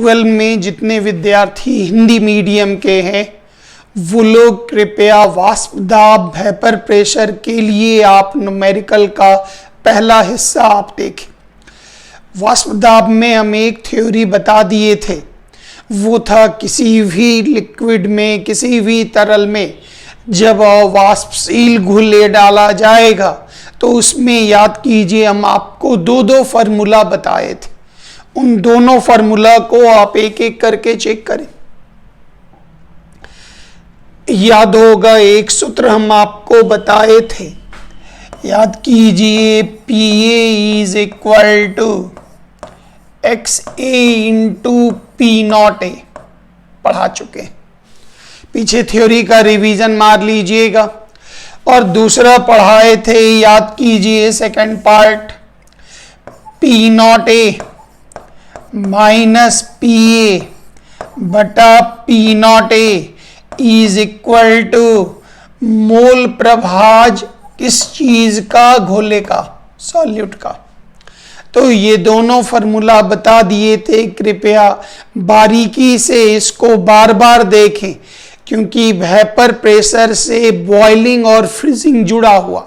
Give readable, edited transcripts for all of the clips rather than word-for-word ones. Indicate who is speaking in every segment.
Speaker 1: 12 में जितने विद्यार्थी हिंदी मीडियम के हैं वो लोग कृपया वाष्प दाब वेपर प्रेशर के लिए आप न्यूमेरिकल का पहला हिस्सा आप देखें। वाष्प दाब में हम एक थ्योरी बता दिए थे, वो था किसी भी लिक्विड में, किसी भी तरल में जब वाष्पशील घुले डाला जाएगा तो उसमें याद कीजिए हम आपको दो फार्मूला बताए थे। उन दोनों फार्मूला को आप एक एक करके चेक करें। याद होगा एक सूत्र हम आपको बताए थे, याद कीजिए PA is equal to XA into P0A, पढ़ा चुके हैं, पीछे थ्योरी का रिवीजन मार लीजिएगा। और दूसरा पढ़ाए थे, याद कीजिए second part, P0A minus PA बटा P0A is equal to mole प्रभाज किस चीज का, घोले का, सॉल्यूट का। तो ये दोनों फार्मूला बता दिए थे, कृपया बारीकी से इसको बार बार देखें क्योंकि वेपर प्रेशर से बॉइलिंग और फ्रीजिंग जुड़ा हुआ,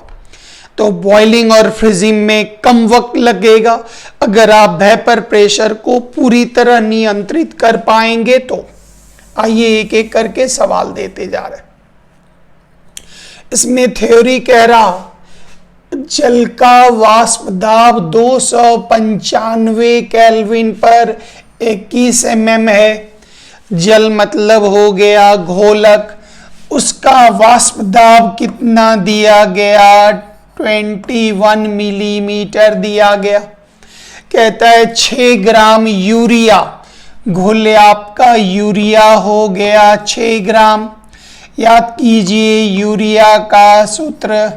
Speaker 1: तो बॉइलिंग और फ्रीजिंग में कम वक्त लगेगा अगर आप वेपर प्रेशर को पूरी तरह नियंत्रित कर पाएंगे। तो आइए एक एक करके सवाल देते जा रहे हैं। इसमें थ्योरी कह रहा जल का वाष्प दाब 295 केल्विन पर 21 mm है। जल मतलब हो गया घोलक, उसका वाष्प दाब कितना दिया गया, 21 मिलीमीटर दिया गया। कहता है 6 ग्राम यूरिया, घोले आपका यूरिया हो गया 6 ग्राम। याद कीजिए यूरिया का सूत्र,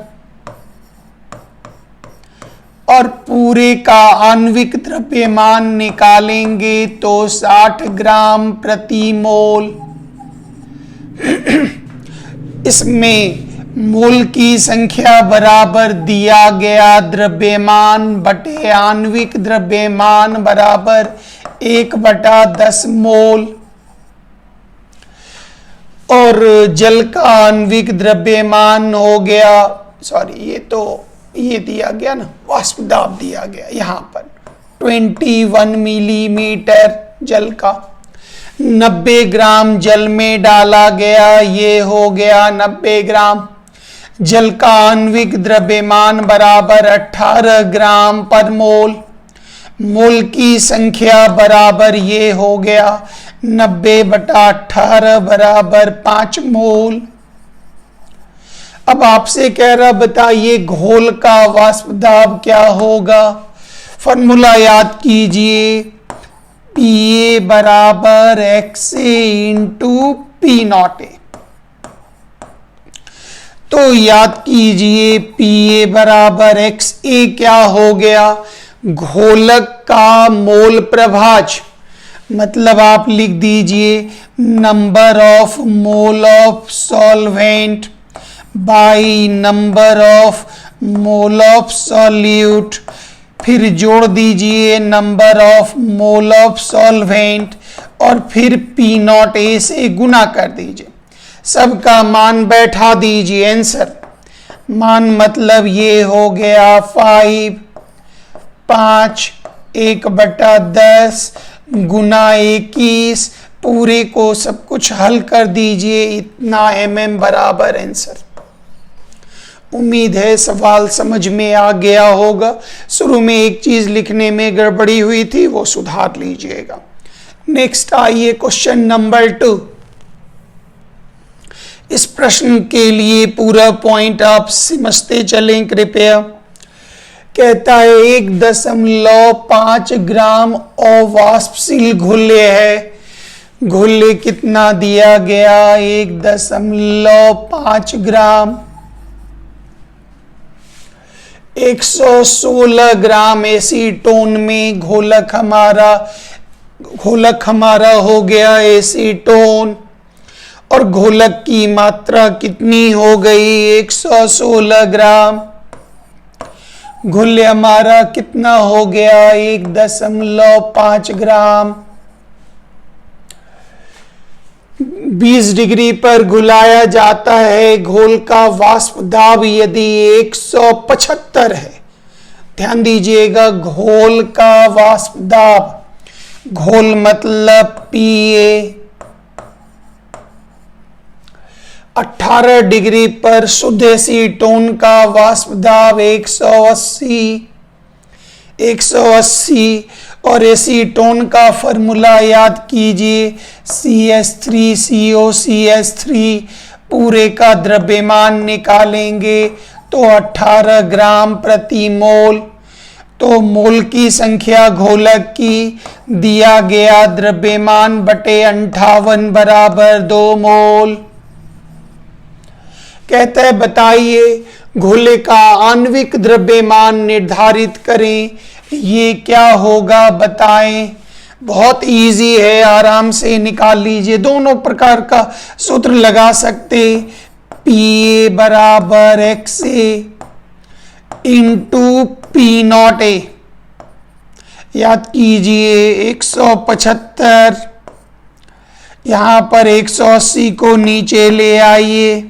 Speaker 1: और पूरे का आणविक द्रव्यमान निकालेंगे तो 60 ग्राम प्रति मोल। इसमें मोल की संख्या बराबर दिया गया द्रव्यमान बटे आणविक द्रव्यमान बराबर 1/10 मोल। और जल का आणविक द्रव्यमान हो गया, सॉरी ये दिया गया ना, वाष्प दाब दिया गया यहां पर 21 मिलीमीटर जल का, 90 ग्राम जल में डाला गया, ये हो गया 90 ग्राम। जल का आणविक द्रव्यमान बराबर 18 ग्राम पर मोल। मोल की संख्या बराबर ये हो गया 90/18 बराबर 5 मोल। अब आपसे कह रहा बताइए घोल का वाष्प दाब क्या होगा। फॉर्मूला याद कीजिए, PA बराबर XA इंटू P0A। तो याद कीजिए PA बराबर XA क्या हो गया, घोलक का मोल प्रभाज, मतलब आप लिख दीजिए number of mole of solvent by number of mole of solute, फिर जोड़ दीजिए number of mole of solvent और फिर P0A से गुना कर दीजिए, सबका मान बैठा दीजिए। आंसर मान मतलब ये हो गया 5 1/10 गुना 21, पूरे को सब कुछ हल कर दीजिए, इतना mm बराबर आंसर। उम्मीद है सवाल समझ में आ गया होगा। शुरू में एक चीज लिखने में गड़बड़ी हुई थी, वो सुधार लीजिएगा। नेक्स्ट आइए क्वेश्चन नंबर 2। इस प्रश्न के लिए पूरा पॉइंट आप समझते चलें कृपया। कहता है 1.5 ग्राम अवाष्पशील घोले है। घोले कितना दिया गया, 1.5 ग्राम। 116 ग्राम एसीटोन में घोलक हमारा हो गया एसीटोन, और घोलक की मात्रा कितनी हो गई, 116 ग्राम। घोल हमारा कितना हो गया, 1.5 ग्राम। 20 डिग्री पर घुलाया जाता है, घोल का वाष्प दाब यदि 175 है, ध्यान दीजिएगा, घोल का वाष्प दाब, घोल मतलब Pa, 18 डिग्री पर शुद्ध एसीटोन का वाष्प दाब 180 और एसीटोन का फॉर्मूला याद कीजिए, CH3COCH3, पूरे का द्रव्यमान निकालेंगे तो 18 ग्राम प्रति मोल। तो मोल की संख्या घोलक की दिया गया द्रव्यमान बटे 58 बराबर 2 मोल। कहते हैं बताइए घोले का आणविक द्रव्यमान निर्धारित करें, ये क्या होगा बताएं। बहुत इजी है, आराम से निकाल लीजिए, दोनों प्रकार का सूत्र लगा सकते, Pa बराबर XA इंटू P0A, याद कीजिए 175, यहां पर 180 को नीचे ले आइए,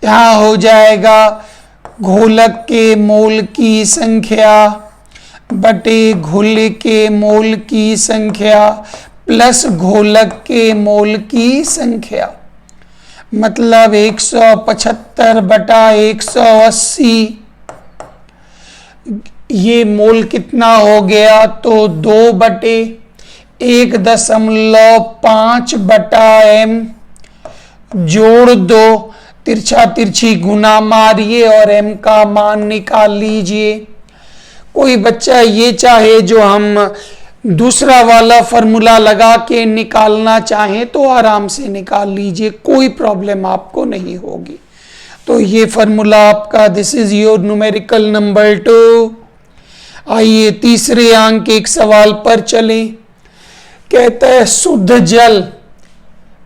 Speaker 1: यहां हो जाएगा घोलक के मोल की संख्या बटे घोले के मोल की संख्या प्लस घोलक के मोल की संख्या, मतलब 175 बटा 180, ये मोल कितना हो गया, तो 2 बटे 1.5 बटा m जोड़ 2, तिरछा तिरछी गुना मारिए और m का मान निकाल लीजिए। कोई बच्चा ये चाहे जो हम दूसरा वाला फॉर्मूला लगा के निकालना चाहें तो आराम से निकाल लीजिए, कोई प्रॉब्लम आपको नहीं होगी। तो ये फॉर्मूला आपका, this is your numerical number 2। आइए तीसरे अंक एक सवाल पर चलें। कहता है शुद्ध जल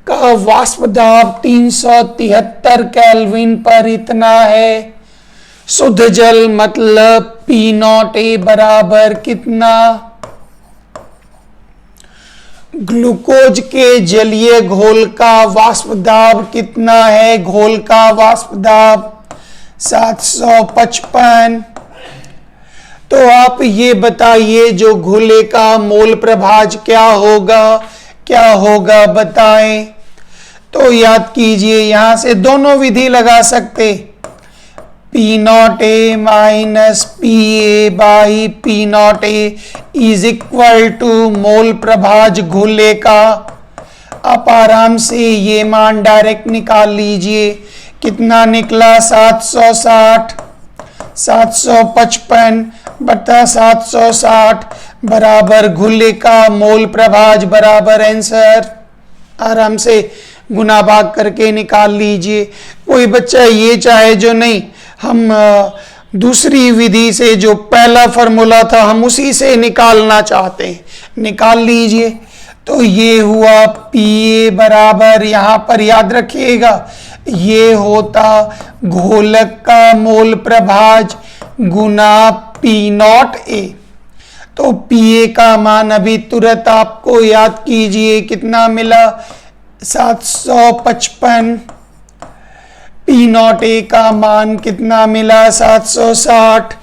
Speaker 1: का वाष्प दाब 373 केल्विन पर इतना है। शुद्ध जल मतलब P0A बराबर कितना, ग्लूकोज के जलीय घोल का वाष्प दाब कितना है, घोल का वाष्प दाब 755। तो आप ये बताइए जो घोले का मोल प्रभाज क्या होगा बताएं। तो याद कीजिए, यहां से दोनों विधि लगा सकते, P0A minus Pa by P0A is equal to mole प्रभाज घोले का। आप आराम से ये मान डायरेक्ट निकाल लीजिए, कितना निकला 760, 755 बटा 760 बराबर घोले का मोल प्रभाज बराबर आंसर। आराम से गुना भाग करके निकाल लीजिए। कोई बच्चा ये चाहे जो नहीं, हम दूसरी विधि से जो पहला फॉर्मूला था हम उसी से निकालना चाहते हैं, निकाल लीजिए। तो ये हुआ Pa बराबर, यहां पर याद रखिएगा ये होता घोलक का मोल प्रभाज गुना P0A। तो Pa का मान अभी तुरंत आपको याद कीजिए कितना मिला, 755। P0A का मान कितना मिला, 760।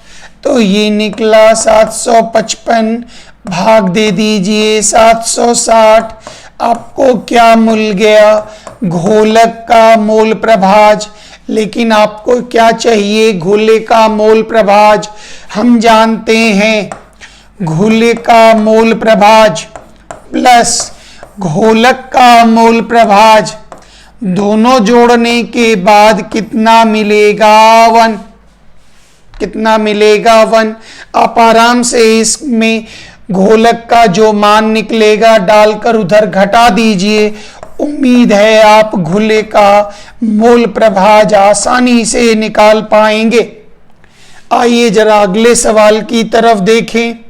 Speaker 1: तो ये निकला 755, भाग दे दीजिए 760। आपको क्या मिल गया, घोलक का मोल प्रभाज। लेकिन आपको क्या चाहिए, घोले का मोल प्रभाज। हम जानते हैं घोले का मोल प्रभाज प्लस घोलक का मोल प्रभाज, दोनों जोड़ने के बाद कितना मिलेगा 1, कितना मिलेगा 1। आप आराम से इसमें घोलक का जो मान निकलेगा डालकर उधर घटा दीजिए। उम्मीद है आप घोले का मोल प्रभाज आसानी से निकाल पाएंगे। आइए जरा अगले सवाल की तरफ देखें।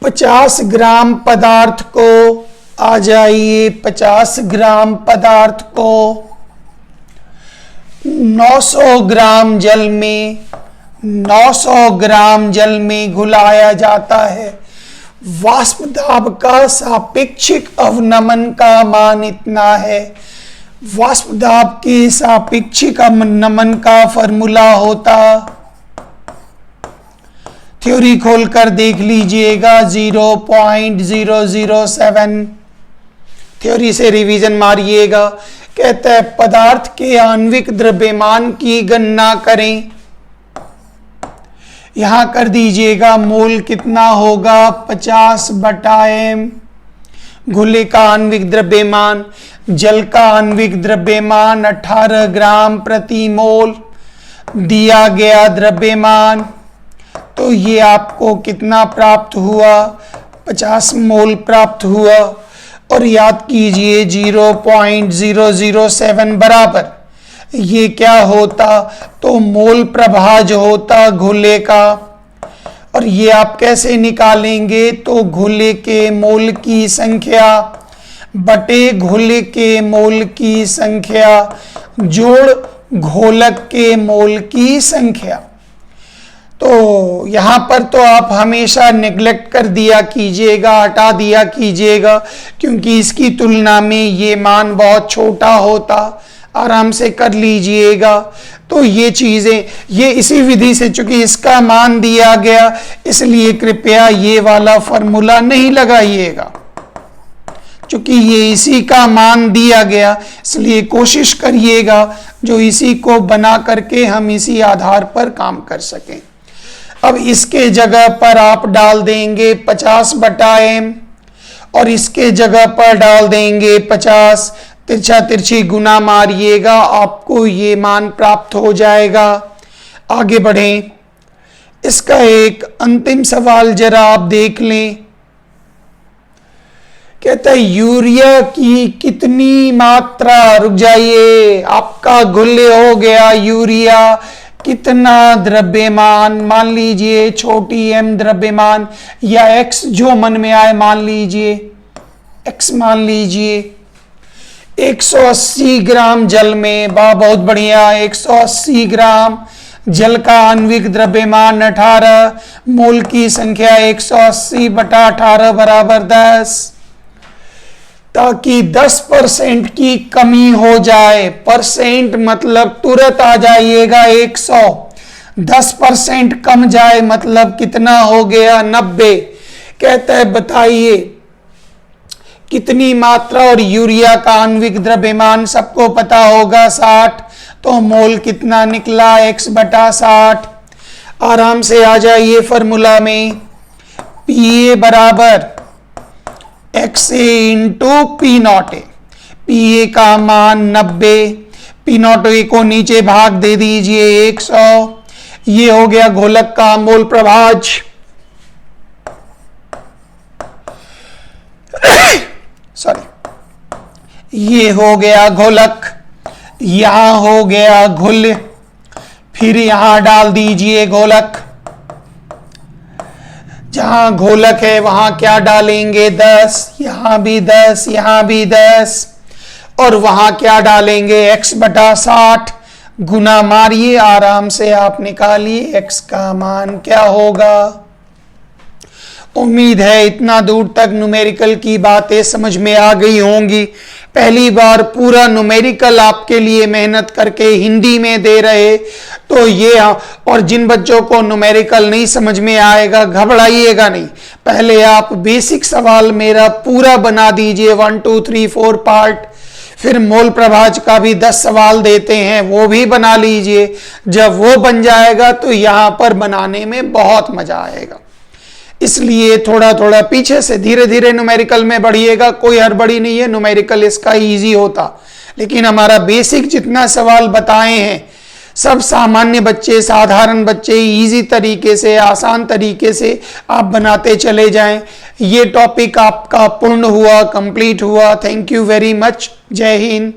Speaker 1: 50 ग्राम पदार्थ को, आ जाइए, 50 ग्राम पदार्थ को 900 ग्राम जल में 900 ग्राम जल में घुलाया जाता है। वाष्प दाब का सापेक्षिक अवनमन का मान इतना है। वाष्प दाब के सापेक्षिक अवनमन का फॉर्मूला होता, थ्योरी खोलकर देख लीजिएगा, 0.007। थ्योरी से रिवीजन मारिएगा। कहता है पदार्थ के आणविक द्रव्यमान की गणना करें। यहां कर दीजिएगा, मोल कितना होगा 50/m। गोले का आणविक द्रव्यमान, जल का आणविक द्रव्यमान 18 ग्राम प्रति मोल। दिया गया द्रव्यमान, तो ये आपको कितना प्राप्त हुआ, 50 मोल प्राप्त हुआ। और याद कीजिए 0.007 बराबर ये क्या होता, तो मोल प्रभाज होता गोले का। और ये आप कैसे निकालेंगे, तो गोले के मोल की संख्या बटे घोले के मोल की संख्या जोड़ घोलक के मोल की संख्या। तो यहाँ पर तो आप हमेशा नेग्लेक्ट कर दिया कीजिएगा, हटा दिया कीजिएगा, क्योंकि इसकी तुलना में ये मान बहुत छोटा होता। आराम से कर लीजिएगा। तो ये चीज़ें, ये इसी विधि से, चूंकि इसका मान दिया गया, इसलिए कृपया ये वाला फॉर्मूला नहीं लगाइएगा। चूंकि ये इसी का मान दिया गया, इसलिए कोशिश करिएगा जो इसी को बना करके हम इसी आधार पर काम कर सकें। अब इसके जगह पर आप डाल देंगे 50/m और इसके जगह पर डाल देंगे 50। तिरछा तिरछी गुना मारिएगा, आपको ये मान प्राप्त हो जाएगा। आगे बढ़ें। इसका एक अंतिम सवाल जरा आप देख लें। कहता है यूरिया की कितनी मात्रा, रुक जाइए, आपका गुल्ले हो गया यूरिया, कितना द्रव्यमान, मान लीजिए छोटी m द्रव्यमान या x जो मन में आए मान लीजिए, x मान लीजिए। 180 ग्राम जल में, बहुत बढ़िया, 180 ग्राम जल का आणविक द्रव्यमान 18, मोल की संख्या 180/18 बराबर 10। ताकि 10% की कमी हो जाए, परसेंट मतलब तुरंत आ जाइएगा 100, 10% कम जाए मतलब कितना हो गया 90। कहता है बताइए कितनी मात्रा, और यूरिया का आणविक द्रव्यमान सबको पता होगा 60, तो मोल कितना निकला x/60। आराम से आ जाइए फॉर्मूला में, Pa बराबर XA इंटू P0A। Pa का मान 90, P0A को नीचे भाग दे दीजिए 100। ये हो गया घोलक का मोल प्रभाज। सॉरी, ये हो गया घोलक, यहां हो गया घुल, फिर यहां डाल दीजिए घोलक। जहां घोलक है वहां क्या डालेंगे 10, यहां भी 10, यहां भी 10, और वहां क्या डालेंगे x/60। गुना मारिए, आराम से आप निकालिए x का मान क्या होगा। उम्मीद है इतना दूर तक न्यूमेरिकल की बातें समझ में आ गई होंगी। पहली बार पूरा न्यूमेरिकल आपके लिए मेहनत करके हिंदी में दे रहे, तो ये, और जिन बच्चों को न्यूमेरिकल नहीं समझ में आएगा घबराइएगा नहीं, पहले आप बेसिक सवाल मेरा पूरा बना दीजिए 1 2 3 4 पार्ट। फिर मोल प्रभाज का भी 10 सवाल देते हैं, वो भी बना लीजिए। जब वो बन जाएगा तो यहां पर बनाने में बहुत मजा आएगा। इसलिए थोड़ा थोड़ा पीछे से धीरे धीरे न्यूमेरिकल में बढ़िएगा, कोई हड़बड़ी नहीं है, न्यूमेरिकल इसका इजी होता। लेकिन हमारा बेसिक जितना सवाल बताए हैं सब सामान्य बच्चे, साधारण बच्चे इजी तरीके से, आसान तरीके से आप बनाते चले जाएं। ये टॉपिक आपका पूर्ण हुआ, कंप्लीट हुआ। Thank you very much. जय हिंद।